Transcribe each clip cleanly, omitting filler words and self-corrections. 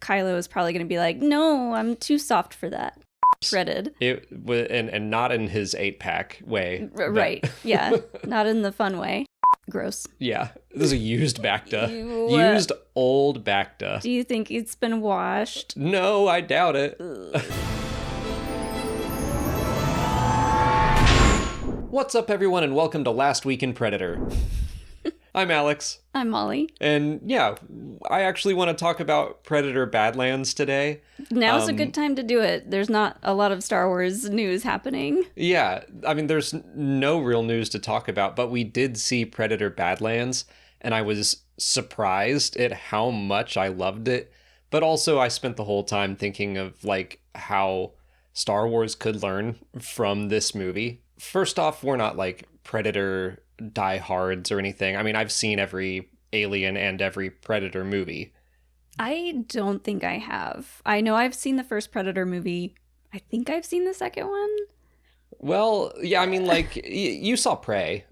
Kylo is probably going to be like, no, I'm too soft for that. Shredded. And not in his 8-pack way. Right. Yeah. Not in the fun way. Gross. Yeah. This is a used Bacta. Used old Bacta. Do you think it's been washed? No, I doubt it. What's up, everyone, and welcome to Last Week in Predator. I'm Alex. I'm Molly. And yeah, I actually want to talk about Predator Badlands today. Now's a good time to do it. There's not a lot of Star Wars news happening. Yeah, I mean, there's no real news to talk about, but we did see Predator Badlands, and I was surprised at how much I loved it. But also, I spent the whole time thinking of, like, how Star Wars could learn from this movie. First off, we're not, like, Predator diehards or anything. I mean, I've seen every Alien and every Predator movie. I don't think I have. I know I've seen the first Predator movie. I think I've seen the second one. Well, yeah, I mean, like, you saw Prey.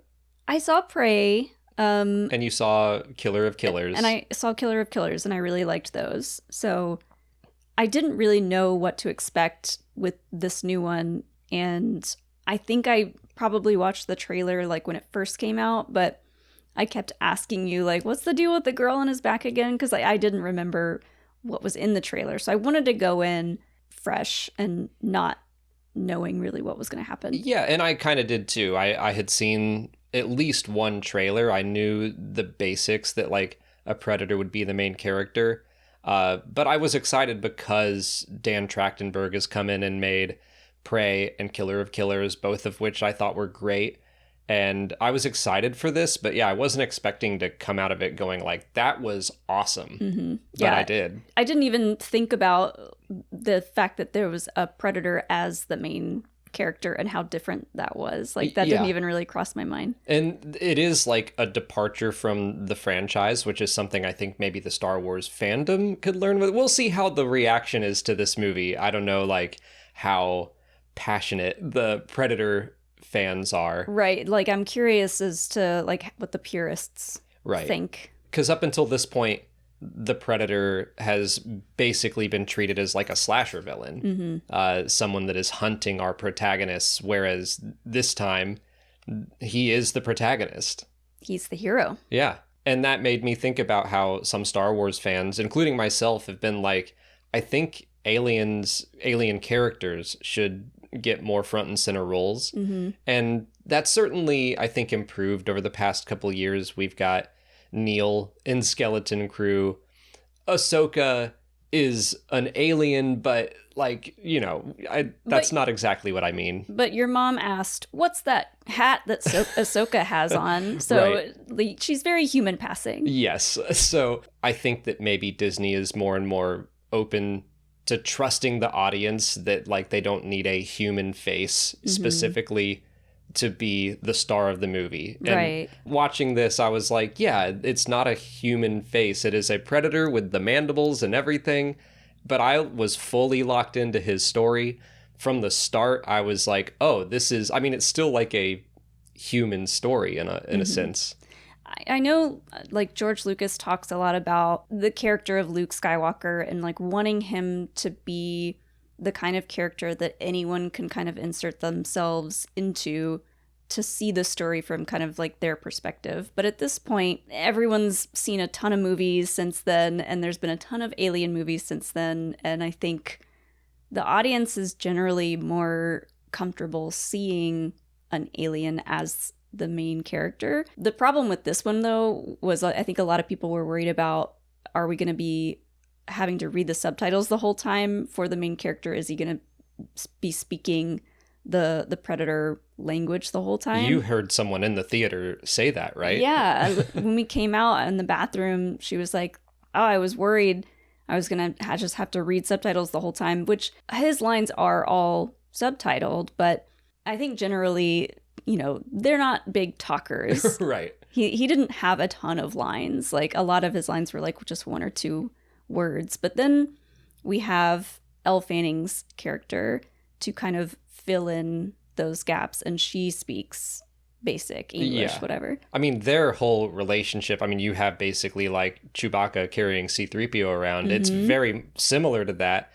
I saw Prey. And you saw Killer of Killers. And I saw Killer of Killers, and I really liked those. So I didn't really know what to expect with this new one. And I think I probably watched the trailer like when it first came out, but I kept asking you, like, what's the deal with the girl on his back again? Because I didn't remember what was in the trailer. So I wanted to go in fresh and not knowing really what was going to happen. Yeah, and I kind of did too. I had seen at least one trailer. I knew the basics that, like, a Predator would be the main character. But I was excited because Dan Trachtenberg has come in and made Prey and Killer of Killers, both of which I thought were great. And I was excited for this, but yeah, I wasn't expecting to come out of it going like, that was awesome. Mm-hmm. But yeah, I did. I didn't even think about the fact that there was a Predator as the main character and how different that was. Like, that didn't even really cross my mind. And it is like a departure from the franchise, which is something I think maybe the Star Wars fandom could learn with. We'll see how the reaction is to this movie. I don't know, like, how passionate the Predator fans are. Right. Like, I'm curious as to, like, what the purists think. Because up until this point, the Predator has basically been treated as like a slasher villain. Mm-hmm. Someone that is hunting our protagonists, whereas this time, he is the protagonist. He's the hero. Yeah. And that made me think about how some Star Wars fans, including myself, have been like, I think alien characters should get more front and center roles. Mm-hmm. And that's certainly, I think, improved over the past couple years. We've got Neil in Skeleton Crew. Ahsoka is an alien, but, like, you know, that's not exactly what I mean. But your mom asked, what's that hat that Ahsoka has on? So she's very human passing. Yes. So I think that maybe Disney is more and more open to trusting the audience that, like, they don't need a human face specifically to be the star of the movie. And watching this, I was like, yeah, it's not a human face. It is a Predator with the mandibles and everything. But I was fully locked into his story. From the start, I was like, oh, this is, I mean, it's still like a human story in a sense. I know, like, George Lucas talks a lot about the character of Luke Skywalker and, like, wanting him to be the kind of character that anyone can kind of insert themselves into to see the story from kind of, like, their perspective. But at this point, everyone's seen a ton of movies since then, and there's been a ton of Alien movies since then, and I think the audience is generally more comfortable seeing an alien as the main character. The problem with this one, though, was I think a lot of people were worried about, are we going to be having to read the subtitles the whole time for the main character? Is he going to be speaking the Predator language the whole time? You heard someone in the theater say that, right? Yeah. When we came out in the bathroom, she was like, oh, I was worried I was going to just have to read subtitles the whole time, which his lines are all subtitled, but I think generally, you know, they're not big talkers. Right. He didn't have a ton of lines. Like, a lot of his lines were like just one or two words. But then we have Elle Fanning's character to kind of fill in those gaps, and she speaks basic English, whatever. I mean, their whole relationship, I mean, you have basically like Chewbacca carrying C-3PO around. It's very similar to that.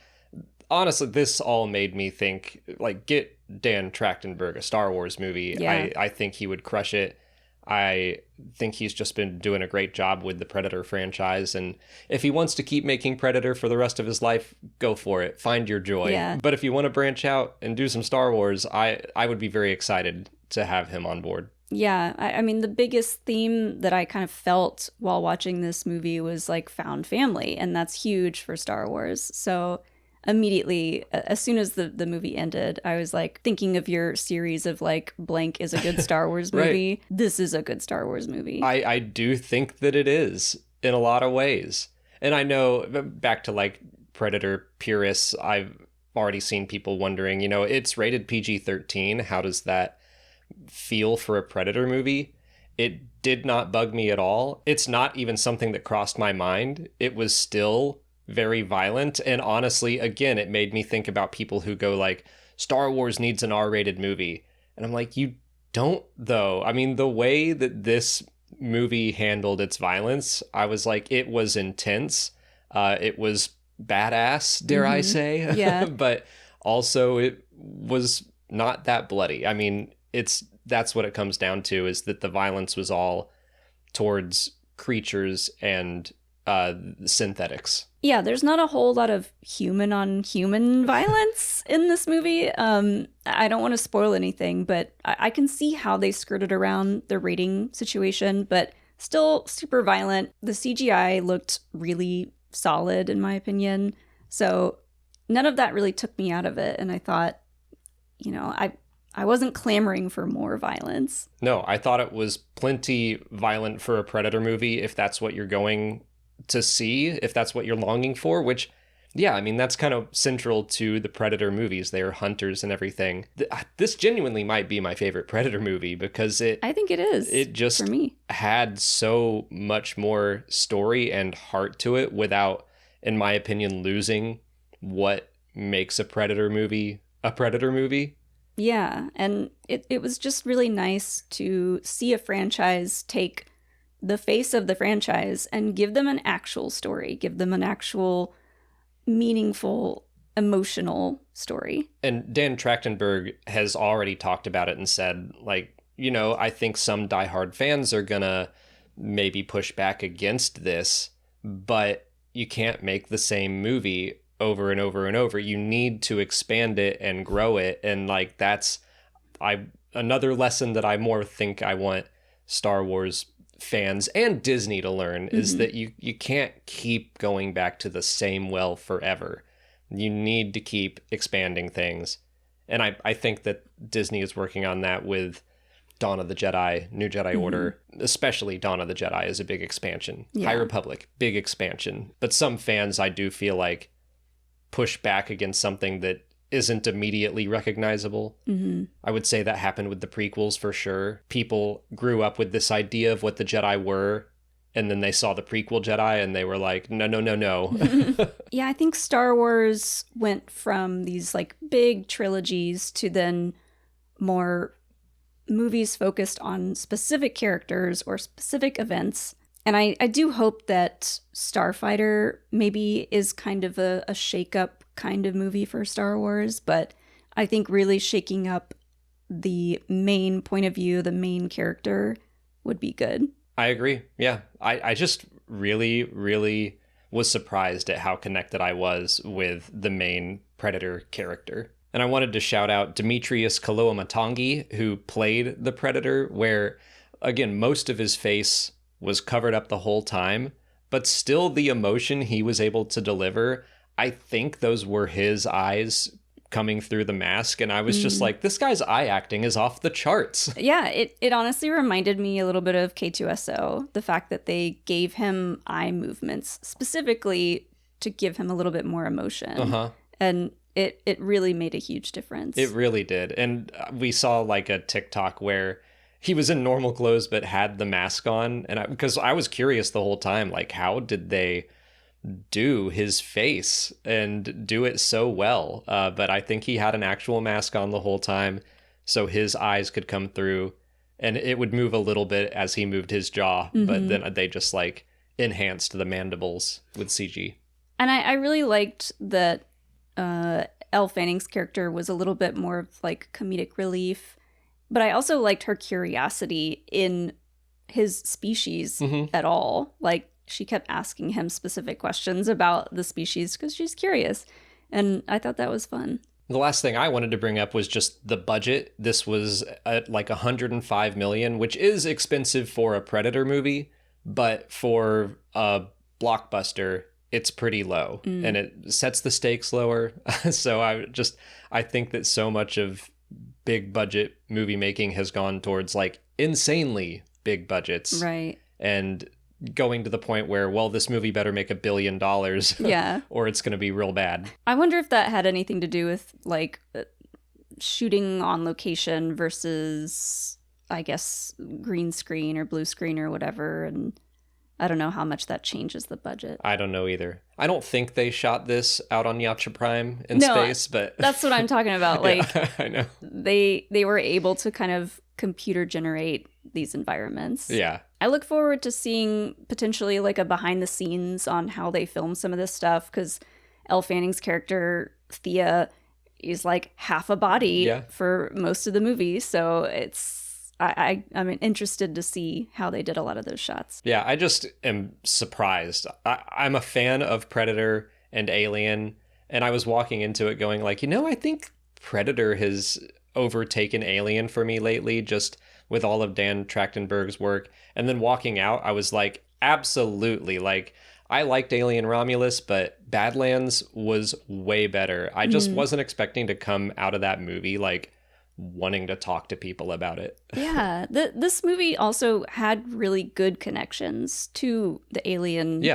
Honestly, this all made me think, like, get Dan Trachtenberg a Star Wars movie. Yeah. I think he would crush it. I think he's just been doing a great job with the Predator franchise. And if he wants to keep making Predator for the rest of his life, go for it. Find your joy. Yeah. But if you want to branch out and do some Star Wars, I would be very excited to have him on board. Yeah, I mean, the biggest theme that I kind of felt while watching this movie was like found family, and that's huge for Star Wars. So immediately, as soon as the movie ended, I was like thinking of your series of like blank is a good Star Wars movie. Right. This is a good Star Wars movie. I do think that it is in a lot of ways. And I know, back to like Predator purists, I've already seen people wondering, you know, it's rated PG-13. How does that feel for a Predator movie? It did not bug me at all. It's not even something that crossed my mind. It was still very violent. And honestly, again, it made me think about people who go like, Star Wars needs an R-rated movie. And I'm like, you don't though. I mean, the way that this movie handled its violence, I was like, it was intense. It was badass, dare I say. Yeah. But also it was not that bloody. I mean, that's what it comes down to, is that the violence was all towards creatures and synthetics. Yeah, there's not a whole lot of human on human violence in this movie. I don't want to spoil anything, but I can see how they skirted around the rating situation, but still super violent. The CGI looked really solid, in my opinion. So none of that really took me out of it. And I thought, you know, I wasn't clamoring for more violence. No, I thought it was plenty violent for a Predator movie, if that's what you're going to see, if that's what you're longing for, which, yeah, I mean, that's kind of central to the Predator movies. They're hunters and everything. This genuinely might be my favorite Predator movie because I think it is. It just for me had so much more story and heart to it without, in my opinion, losing what makes a Predator movie a Predator movie. Yeah, and it was just really nice to see a franchise take the face of the franchise and give them an actual story, give them an actual meaningful, emotional story. And Dan Trachtenberg has already talked about it and said, like, you know, I think some diehard fans are gonna maybe push back against this, but you can't make the same movie over and over and over. You need to expand it and grow it. And like, that's another lesson that I more think I want Star Wars fans and Disney to learn is that you can't keep going back to the same well forever. You need to keep expanding things. And I think that Disney is working on that with Dawn of the Jedi, New Jedi Order, especially Dawn of the Jedi is a big expansion. Yeah. High Republic, big expansion. But some fans, I do feel like, push back against something that isn't immediately recognizable. I would say that happened with the prequels for sure. People grew up with this idea of what the Jedi were, and then they saw the prequel Jedi and they were like, no. Yeah, I think Star Wars went from these like big trilogies to then more movies focused on specific characters or specific events. And I do hope that Starfighter maybe is kind of a shake-up kind of movie for Star Wars, but I think really shaking up the main point of view, the main character, would be good. I agree. Yeah. I just really, really was surprised at how connected I was with the main Predator character. And I wanted to shout out Demetrius Kaloamatangi, who played the Predator, where, again, most of his face was covered up the whole time, but still the emotion he was able to deliver, I think those were his eyes coming through the mask, and I was just like, this guy's eye acting is off the charts. Yeah, it honestly reminded me a little bit of K2SO, the fact that they gave him eye movements specifically to give him a little bit more emotion. And it really made a huge difference. It really did. And we saw like a TikTok where he was in normal clothes but had the mask on, and because I was curious the whole time, like, how did they do his face and do it so well? But I think he had an actual mask on the whole time, so his eyes could come through. And it would move a little bit as he moved his jaw, but then they just like enhanced the mandibles with CG. And I really liked that Elle Fanning's character was a little bit more of like comedic relief, but I also liked her curiosity in his species at all. Like, she kept asking him specific questions about the species because she's curious. And I thought that was fun. The last thing I wanted to bring up was just the budget. This was at like $105 million, which is expensive for a Predator movie, but for a blockbuster, it's pretty low and it sets the stakes lower. So I think that so much of big budget movie making has gone towards like insanely big budgets. Right. And going to the point where, well, this movie better make $1 billion. Yeah. Or it's going to be real bad. I wonder if that had anything to do with like shooting on location versus, I guess, green screen or blue screen or whatever. And I don't know how much that changes the budget. I don't know either. I don't think they shot this out on Yacha Prime in space, but that's what I'm talking about. Like, yeah, I know. They were able to kind of computer generate these environments. Yeah. I look forward to seeing potentially like a behind the scenes on how they film some of this stuff, because Elle Fanning's character, Thea, is like half a body for most of the movie. So I'm interested to see how they did a lot of those shots. Yeah, I just am surprised. I'm a fan of Predator and Alien, and I was walking into it going like, I think Predator has overtaken Alien for me lately, just with all of Dan Trachtenberg's work. And then walking out, I was like, absolutely. Like, I liked Alien Romulus, but Badlands was way better. I just wasn't expecting to come out of that movie like wanting to talk to people about it. Yeah, this movie also had really good connections to the Alien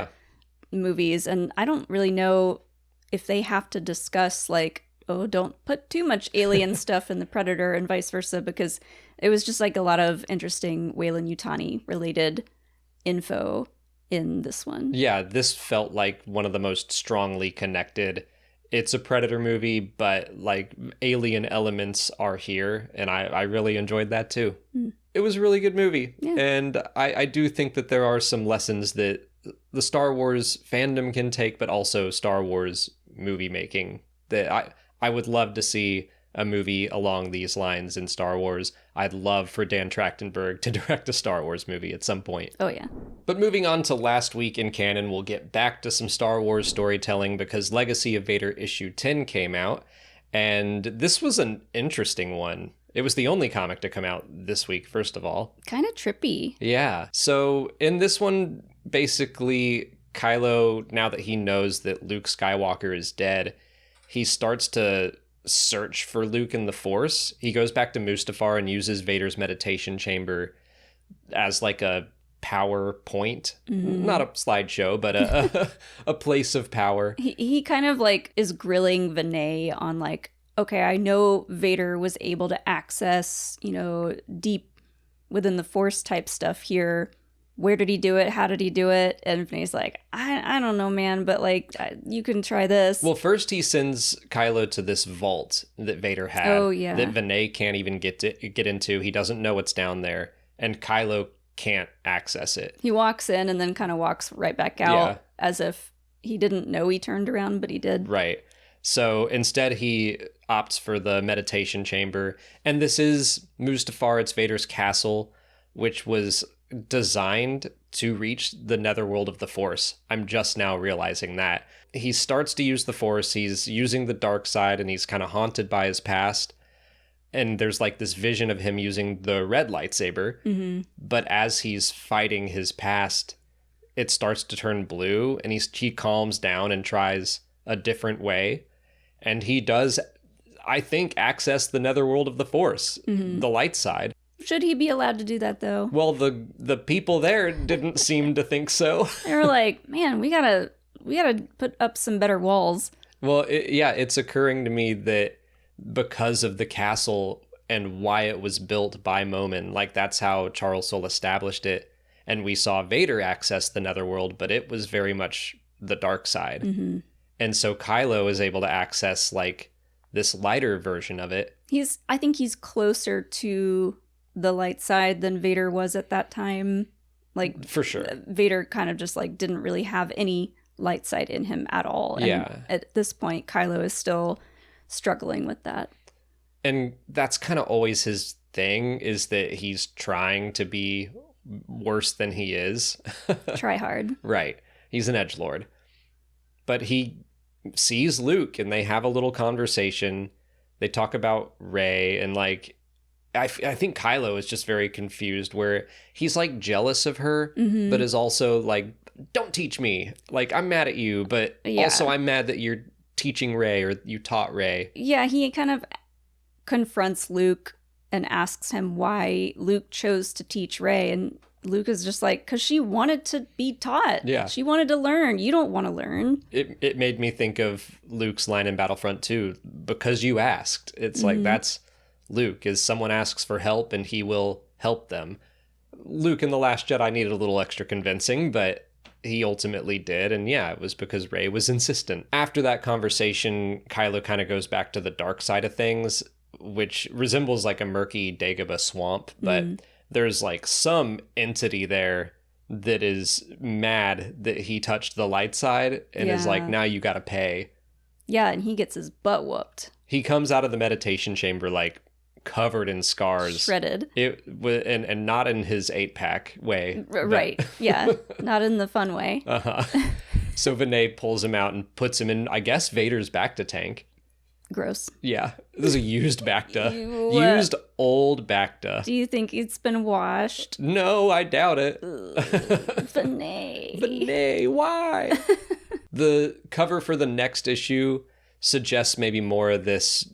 movies, and I don't really know if they have to discuss like, oh, don't put too much Alien stuff in the Predator and vice versa, because it was just like a lot of interesting Weyland-Yutani related info in this one. Yeah, this felt like one of the most strongly connected. It's a Predator movie, but like alien elements are here, and I really enjoyed that too. It was a really good movie, and I do think that there are some lessons that the Star Wars fandom can take, but also Star Wars movie making, that I would love to see a movie along these lines in Star Wars. I'd love for Dan Trachtenberg to direct a Star Wars movie at some point. Oh, yeah. But moving on to last week in canon, we'll get back to some Star Wars storytelling because Legacy of Vader issue 10 came out, and this was an interesting one. It was the only comic to come out this week, first of all. Kind of trippy. Yeah. So in this one, basically, Kylo, now that he knows that Luke Skywalker is dead, he starts to search for Luke in the Force. He goes back to Mustafar and uses Vader's meditation chamber as like a power point. Not a slideshow, but a place of power. He kind of like is grilling Vinay on like, okay, I know Vader was able to access, deep within the Force type stuff here. Where did he do it? How did he do it? And Vinay's like, I don't know, man, but like, you can try this. Well, first he sends Kylo to this vault that Vader had. Oh, yeah. That Vinay can't even get into. He doesn't know what's down there. And Kylo can't access it. He walks in and then kind of walks right back out as if he didn't know he turned around, but he did. Right. So instead he opts for the meditation chamber. And this is Mustafar, it's Vader's castle, which was designed to reach the netherworld of the Force. I'm just now realizing that. He starts to use the Force, he's using the dark side, and he's kind of haunted by his past. And there's like this vision of him using the red lightsaber. But as he's fighting his past, it starts to turn blue, and he calms down and tries a different way. And he does, I think, access the netherworld of the Force, the light side. Should he be allowed to do that, though? Well, the people there didn't seem to think so. They were like, man, we gotta put up some better walls. Well, it's occurring to me that because of the castle and why it was built by Momin, like that's how Charles Soule established it. And we saw Vader access the netherworld, but it was very much the dark side. And so Kylo is able to access like this lighter version of it. I think he's closer to the light side than Vader was at that time. Like, for sure, Vader kind of just like didn't really have any light side in him at all. And yeah. at this point, Kylo is still struggling with that. And that's kind of always his thing, is that he's trying to be worse than he is. Try hard. Right. He's an edgelord. But he sees Luke and they have a little conversation. They talk about Rey, and like I think Kylo is just very confused, where he's like jealous of her, but is also like, don't teach me. Like, I'm mad at you, but also I'm mad that you're teaching Rey, or you taught Rey. Yeah, he kind of confronts Luke and asks him why Luke chose to teach Rey, and Luke is just like, because she wanted to be taught. Yeah. She wanted to learn. You don't want to learn. It made me think of Luke's line in Battlefront 2, because you asked. It's like, that's Luke, is someone asks for help and he will help them. Luke in The Last Jedi needed a little extra convincing, but he ultimately did. And yeah, it was because Rey was insistent. After that conversation, Kylo kind of goes back to the dark side of things, which resembles like a murky Dagobah swamp, but there's like some entity there that is mad that he touched the light side and is like, now you gotta pay. Yeah, and he gets his butt whooped. He comes out of the meditation chamber like covered in scars. Shredded. And not in his 8-pack way. Right, yeah. Not in the fun way. So Vinay pulls him out and puts him in, I guess, Vader's Bacta tank. Gross. Yeah, this is a used Bacta. Ew. Used old Bacta. Do you think it's been washed? No, I doubt it. Vinay. Vinay, why? The cover for the next issue suggests maybe more of this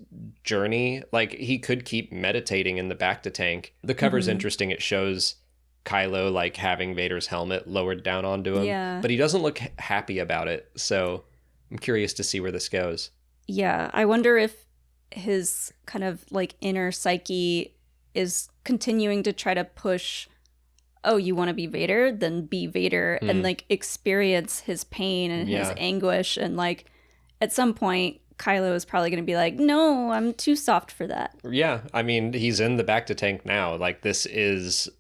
journey. Like, he could keep meditating in the Bacta tank. The cover's interesting. It shows Kylo like having Vader's helmet lowered down onto him, but he doesn't look happy about it. So I'm curious to see where this goes. Yeah, I wonder if his kind of like inner psyche is continuing to try to push, oh, you want to be Vader? Then be Vader, and like experience his pain and his anguish. And like at some point, Kylo is probably going to be like, no, I'm too soft for that. Yeah, I mean, he's in the Bacta tank now. Like, this is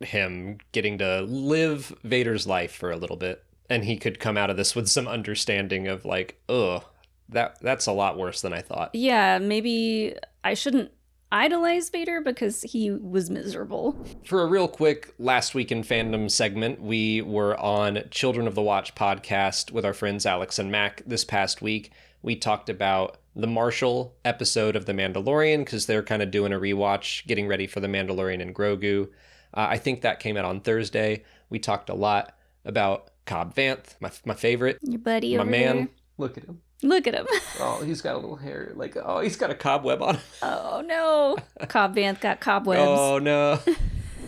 him getting to live Vader's life for a little bit. And he could come out of this with some understanding of like, ugh, that's a lot worse than I thought. Yeah, maybe I shouldn't idolize Vader because he was miserable. For a real quick Last Week in Fandom segment, we were on Children of the Watch podcast with our friends Alex and Mac this past week. We talked about the Marshall episode of The Mandalorian because they're kind of doing a rewatch, getting ready for The Mandalorian and Grogu. I think that came out on Thursday. We talked a lot about Cobb Vanth, my favorite. Your buddy my over man. there. Look at him. Look at him. Oh, he's got a little hair. Like, oh, he's got a cobweb on him. Oh, no. Cobb Vanth got cobwebs. Oh, no.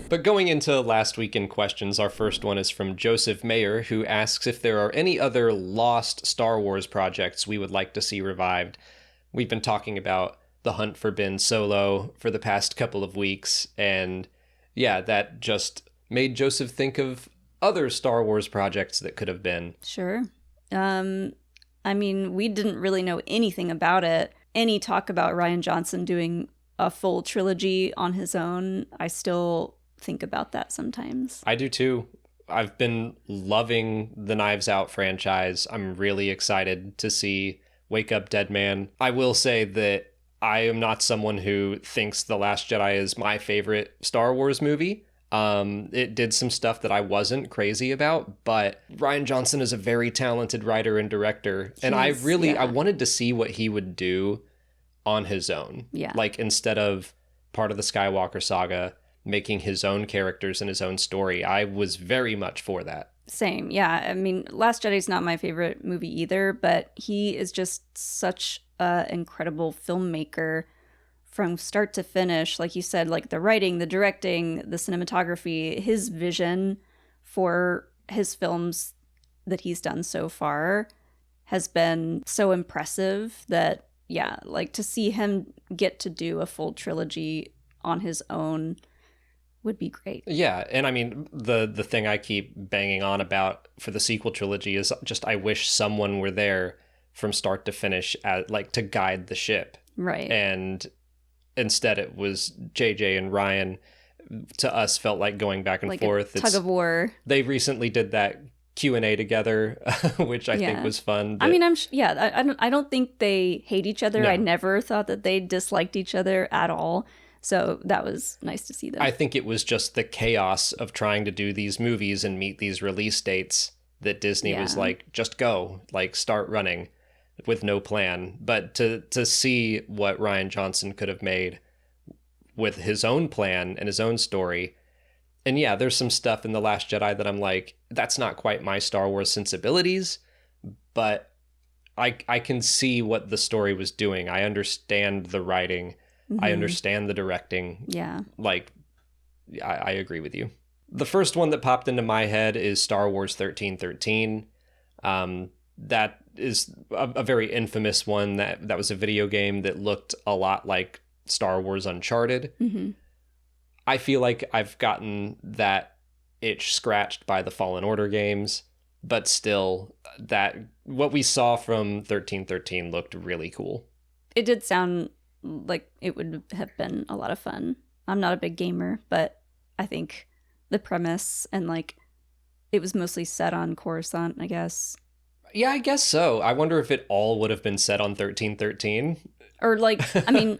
But going into last weekend questions, our first one is from Joseph Mayer, who asks if there are any other lost Star Wars projects we would like to see revived. We've been talking about The Hunt for Ben Solo for the past couple of weeks, and yeah, that just made Joseph think of other Star Wars projects that could have been. Sure. I mean, we didn't really know anything about it. Any talk about Rian Johnson doing a full trilogy on his own, I still think about that sometimes. I do too. I've been loving the Knives Out franchise. I'm really excited to see Wake Up Dead Man. I will say that I am not someone who thinks The Last Jedi is my favorite Star Wars movie. It did some stuff that I wasn't crazy about, but Rian Johnson is a very talented writer and director. And I wanted to see what he would do on his own. Yeah. Like, instead of part of the Skywalker saga, making his own characters and his own story. I was very much for that. Same. Yeah. I mean, Last Jedi's not my favorite movie either, but he is just such an incredible filmmaker from start to finish. Like you said, like the writing, the directing, the cinematography, his vision for his films that he's done so far has been so impressive that, yeah, like to see him get to do a full trilogy on his own would be great. Yeah, and I mean, the thing I keep banging on about for the sequel trilogy is just I wish someone were there from start to finish like to guide the ship. Right. And instead it was JJ and Ryan to us felt like going back and like forth. a tug of war. They recently did that Q&A together, which I think was fun. I mean, I don't think they hate each other. No. I never thought that they disliked each other at all. So that was nice to see them. I think it was just the chaos of trying to do these movies and meet these release dates that Disney was like, just go, like start running with no plan. But to see what Rian Johnson could have made with his own plan and his own story. And yeah, there's some stuff in The Last Jedi that I'm like, that's not quite my Star Wars sensibilities, but I can see what the story was doing. I understand the writing. I understand the directing. Yeah. Like, I agree with you. The first one that popped into my head is Star Wars 1313. That is a very infamous one. That was a video game that looked a lot like Star Wars Uncharted. Mm-hmm. I feel like I've gotten that itch scratched by the Fallen Order games, but still, that what we saw from 1313 looked really cool. It did sound like it would have been a lot of fun. I'm not a big gamer, but I think the premise and like it was mostly set on Coruscant, I guess. Yeah, I guess so. I wonder if it all would have been set on 1313. Or like, I mean,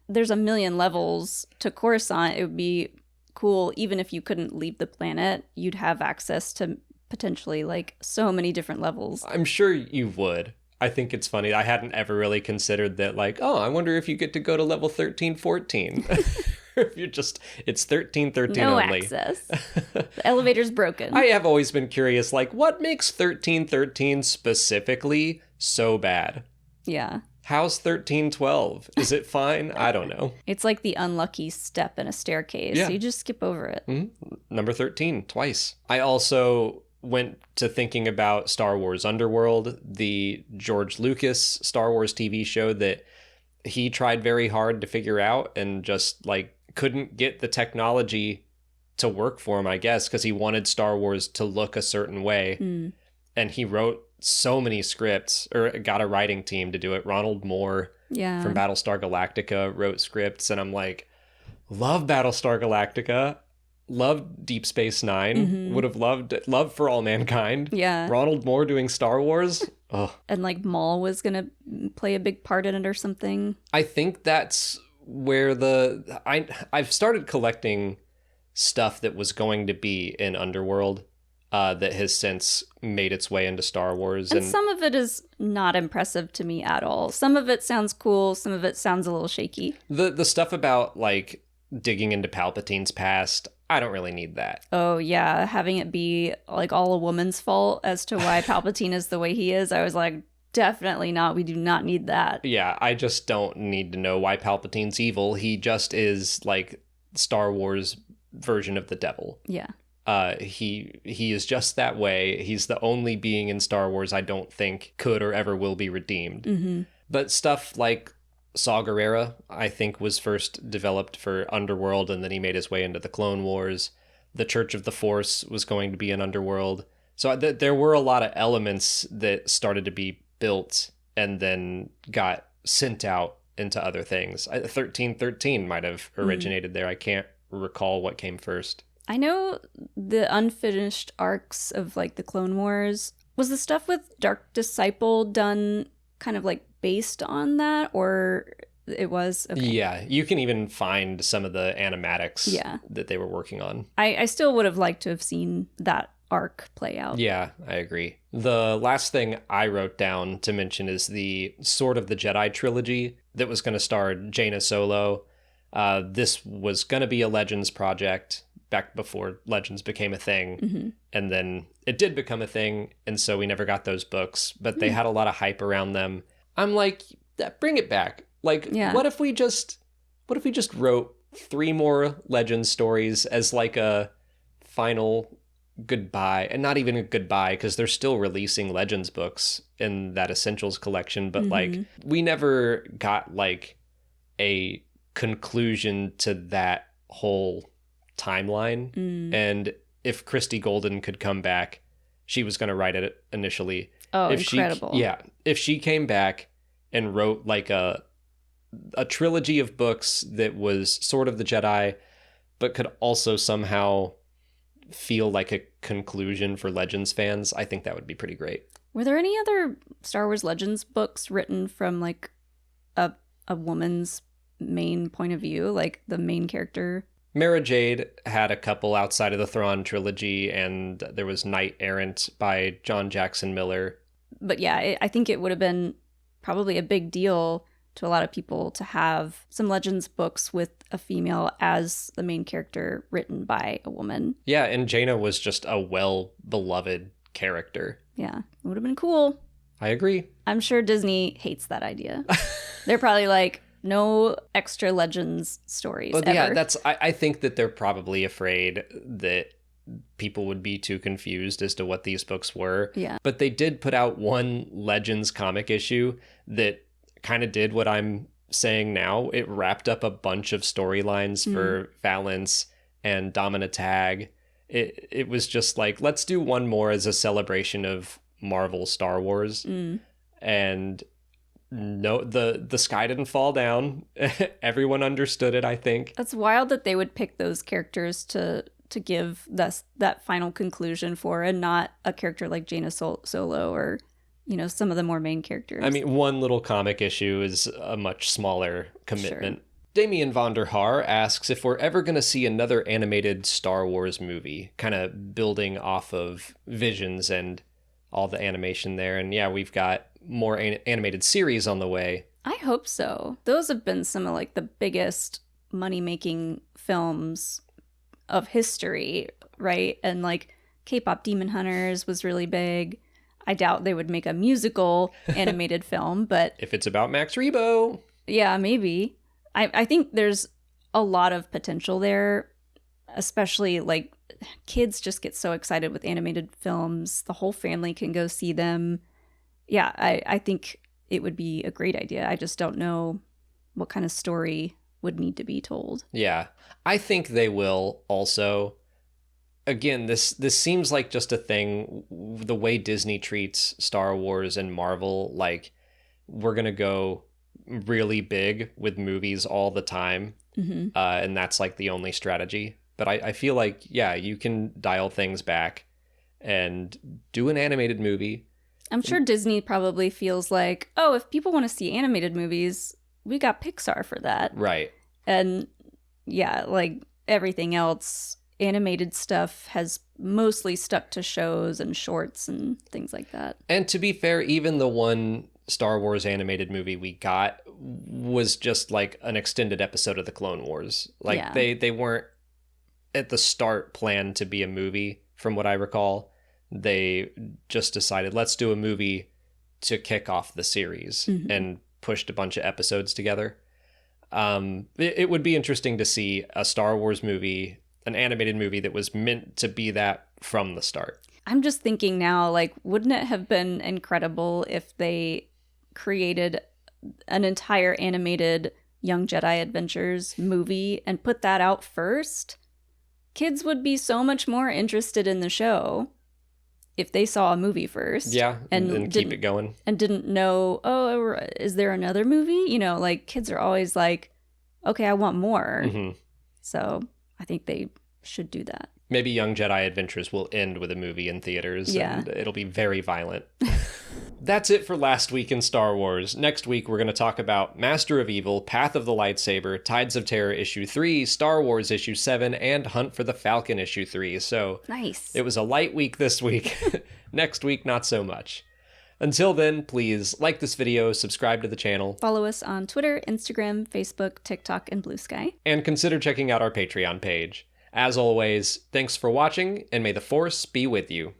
there's a million levels to Coruscant. It would be cool even if you couldn't leave the planet. You'd have access to potentially like so many different levels. I'm sure you would. I think it's funny. I hadn't ever really considered that, like, oh, I wonder if you get to go to level 1314. If you're just, it's 1313 no only. Access. The elevator's broken. I have always been curious, like, what makes 1313 specifically so bad? Yeah. How's 1312? Is it fine? I don't know. It's like the unlucky step in a staircase. Yeah. You just skip over it. Mm-hmm. Number 13, twice. I also went to thinking about Star Wars Underworld, the George Lucas Star Wars TV show that he tried very hard to figure out and just like couldn't get the technology to work for him, I guess, because he wanted Star Wars to look a certain way. And he wrote so many scripts, or got a writing team to do it. Ronald Moore from Battlestar Galactica wrote scripts, and I'm like, love Battlestar Galactica. Loved Deep Space Nine. Would have loved Love for All Mankind. Yeah. Ronald Moore doing Star Wars. Oh. And like Maul was gonna play a big part in it or something. I think that's where I've started collecting stuff that was going to be in Underworld that has since made its way into Star Wars. And some of it is not impressive to me at all. Some of it sounds cool. Some of it sounds a little shaky. The stuff about like digging into Palpatine's past, I don't really need that. Oh, yeah. Having it be like all a woman's fault as to why Palpatine is the way he is. I was like, definitely not. We do not need that. Yeah, I just don't need to know why Palpatine's evil. He just is like Star Wars version of the devil. Yeah. He is just that way. He's the only being in Star Wars I don't think could or ever will be redeemed. But stuff like Saw Gerrera, I think, was first developed for Underworld, and then he made his way into the Clone Wars. The Church of the Force was going to be an Underworld. So there were a lot of elements that started to be built and then got sent out into other things. 1313 might have originated there. I can't recall what came first. I know the unfinished arcs of like the Clone Wars. Was the stuff with Dark Disciple done kind of like based on that, or it was? Okay. Yeah, you can even find some of the animatics that they were working on. I still would have liked to have seen that arc play out. Yeah, I agree. The last thing I wrote down to mention is the Sword of the Jedi trilogy that was going to star Jaina Solo. This was going to be a Legends project back before Legends became a thing. And then it did become a thing, and so we never got those books, but they had a lot of hype around them. I'm like, bring it back. Like, what if we just wrote 3 more Legends stories as like a final goodbye, and not even a goodbye, because they're still releasing Legends books in that Essentials collection, but like we never got like a conclusion to that whole timeline. And if Christy Golden could come back, she was going to write it initially. Oh, incredible. If she came back and wrote like a trilogy of books that was Sword of the Jedi, but could also somehow feel like a conclusion for Legends fans, I think that would be pretty great. Were there any other Star Wars Legends books written from like a woman's main point of view, like the main character? Mara Jade had a couple outside of the Thrawn trilogy, and there was Knight Errant by John Jackson Miller. But yeah, I think it would have been probably a big deal to a lot of people to have some Legends books with a female as the main character written by a woman. Yeah, and Jaina was just a well-beloved character. Yeah, it would have been cool. I agree. I'm sure Disney hates that idea. They're probably like, no extra Legends stories ever. Yeah, I think that they're probably afraid that people would be too confused as to what these books were. Yeah. But they did put out one Legends comic issue that kind of did what I'm saying now. It wrapped up a bunch of storylines for Valance and Domina Tag. It was just like, let's do one more as a celebration of Marvel Star Wars. And no, the sky didn't fall down. Everyone understood it, I think. That's wild that they would pick those characters to give that final conclusion for, and not a character like Jaina Solo or, you know, some of the more main characters. I mean, one little comic issue is a much smaller commitment. Sure. Damien Vonderhaar asks if we're ever going to see another animated Star Wars movie, kind of building off of Visions and all the animation there. And yeah, we've got more animated series on the way. I hope so. Those have been some of like the biggest money-making films of history, right? And like K-pop Demon Hunters was really big. I doubt they would make a musical animated film, but if it's about Max Rebo, yeah, maybe. I think there's a lot of potential there, especially like kids just get so excited with animated films. The whole family can go see them. Yeah, I think it would be a great idea. I just don't know what kind of story would need to be told. Yeah, I think they will also. Again, this seems like just a thing, the way Disney treats Star Wars and Marvel, like we're going to go really big with movies all the time. And that's like the only strategy. But I feel like, yeah, you can dial things back and do an animated movie. I'm sure Disney probably feels like, oh, if people want to see animated movies, we got Pixar for that. Right. And yeah, like everything else, animated stuff has mostly stuck to shows and shorts and things like that. And to be fair, even the one Star Wars animated movie we got was just like an extended episode of the Clone Wars. Like Yeah. they weren't at the start planned to be a movie, from what I recall. They just decided, let's do a movie to kick off the series, and pushed a bunch of episodes together. It would be interesting to see a Star Wars movie, an animated movie that was meant to be that from the start. I'm just thinking now, like, wouldn't it have been incredible if they created an entire animated Young Jedi Adventures movie and put that out first? Kids would be so much more interested in the show if they saw a movie first. Yeah, and keep it going. And didn't know, oh, is there another movie? You know, like, kids are always like, okay, I want more. So I think they should do that. Maybe Young Jedi Adventures will end with a movie in theaters, and it'll be very violent. That's it for last week in Star Wars. Next week, we're going to talk about Master of Evil, Path of the Lightsaber, Tides of Terror Issue 3, Star Wars Issue 7, and Hunt for the Falcon Issue 3. So nice. It was a light week this week. Next week, not so much. Until then, please like this video, subscribe to the channel. Follow us on Twitter, Instagram, Facebook, TikTok, and Blue Sky. And consider checking out our Patreon page. As always, thanks for watching, and may the Force be with you.